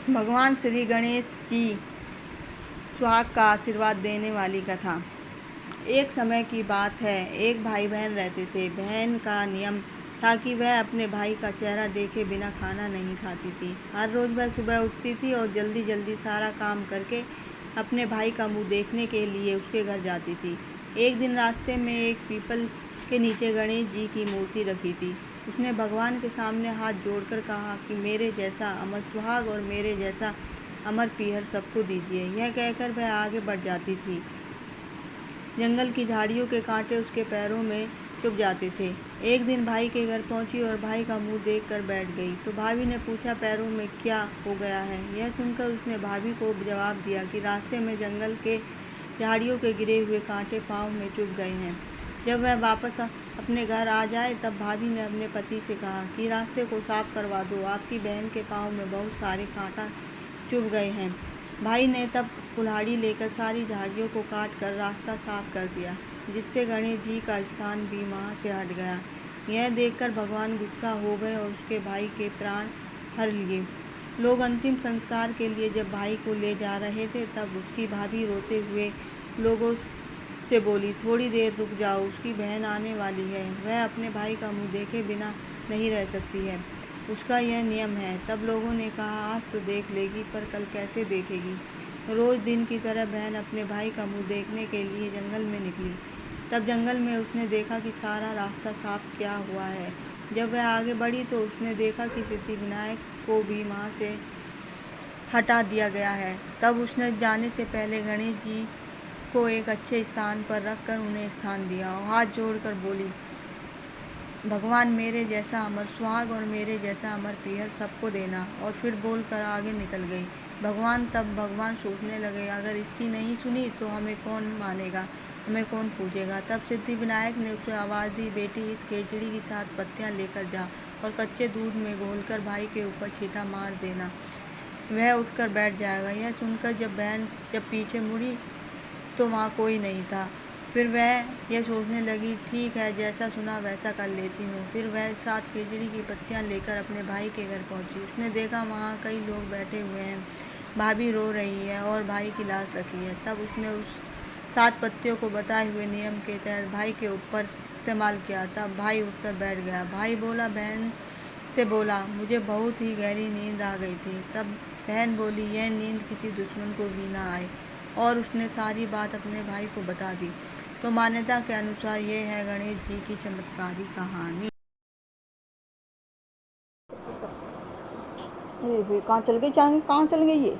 भगवान श्री गणेश की सुहाग का आशीर्वाद देने वाली कथा। एक समय की बात है, एक भाई बहन रहते थे। बहन का नियम था कि वह अपने भाई का चेहरा देखे बिना खाना नहीं खाती थी। हर रोज़ वह सुबह उठती थी और जल्दी जल्दी सारा काम करके अपने भाई का मुंह देखने के लिए उसके घर जाती थी। एक दिन रास्ते में एक पीपल के नीचे गणेश जी की मूर्ति रखी थी। उसने भगवान के सामने हाथ जोड़कर कहा कि मेरे जैसा अमर सुहाग और मेरे जैसा अमर पीहर सबको दीजिए। यह कहकर वह आगे बढ़ जाती थी। जंगल की झाड़ियों के कांटे उसके पैरों में चुभ जाते थे। एक दिन भाई के घर पहुंची और भाई का मुंह देखकर बैठ गई तो भाभी ने पूछा, पैरों में क्या हो गया है? यह सुनकर उसने भाभी को जवाब दिया कि रास्ते में जंगल के झाड़ियों के गिरे हुए कांटे पाँव में चुभ गए हैं। जब वह वापस अपने घर आ जाए तब भाभी ने अपने पति से कहा कि रास्ते को साफ करवा दो, आपकी बहन के पाँव में बहुत सारे कांटा चुभ गए हैं। भाई ने तब कुल्हाड़ी लेकर सारी झाड़ियों को काट कर रास्ता साफ कर दिया, जिससे गणेश जी का स्थान भी वहाँ से हट गया। यह देखकर भगवान गुस्सा हो गए और उसके भाई के प्राण हर लिए। लोग अंतिम संस्कार के लिए जब भाई को ले जा रहे थे तब उसकी भाभी रोते हुए लोगों से बोली, थोड़ी देर रुक जाओ, उसकी बहन आने वाली है, वह अपने भाई का मुंह देखे बिना नहीं रह सकती है, उसका यह नियम है। तब लोगों ने कहा, आज तो देख लेगी पर कल कैसे देखेगी। रोज दिन की तरह बहन अपने भाई का मुंह देखने के लिए जंगल में निकली। तब जंगल में उसने देखा कि सारा रास्ता साफ किया हुआ है। जब वह आगे बढ़ी तो उसने देखा कि सिद्धिविनायक को भी वहाँ से हटा दिया गया है। तब उसने जाने से पहले गणेश जी को एक अच्छे स्थान पर रखकर उन्हें स्थान दिया और हाथ जोड़कर बोली, भगवान मेरे जैसा अमर सुहाग और मेरे जैसा अमर पीहर सबको देना। और फिर बोलकर आगे निकल गई। भगवान सोचने लगे, अगर इसकी नहीं सुनी तो हमें कौन मानेगा, हमें कौन पूजेगा। तब सिद्धिविनायक ने उसे आवाज़ दी, बेटी इस खिचड़ी की 7 पत्तियाँ लेकर जा और कच्चे दूध में घोलकर भाई के ऊपर छींटा मार देना, वह उठकर बैठ जाएगा। यह सुनकर जब बहन पीछे मुड़ी तो वहाँ कोई नहीं था। फिर वह यह सोचने लगी, ठीक है, जैसा सुना वैसा कर लेती हूँ। फिर वह 7 खिचड़ी की पत्तियाँ लेकर अपने भाई के घर पहुँची। उसने देखा वहाँ कई लोग बैठे हुए हैं, भाभी रो रही है और भाई की लाश रखी है। तब उसने उस 7 पत्तियों को बताए हुए नियम के तहत भाई के ऊपर इस्तेमाल किया। तब भाई उठकर बैठ गया। भाई बहन से बोला, मुझे बहुत ही गहरी नींद आ गई थी। तब बहन बोली, यह नींद किसी दुश्मन को भी ना आए। और उसने सारी बात अपने भाई को बता दी। तो मान्यता के अनुसार ये है गणेश जी की चमत्कारी कहानी। कहाँ चल गई ये?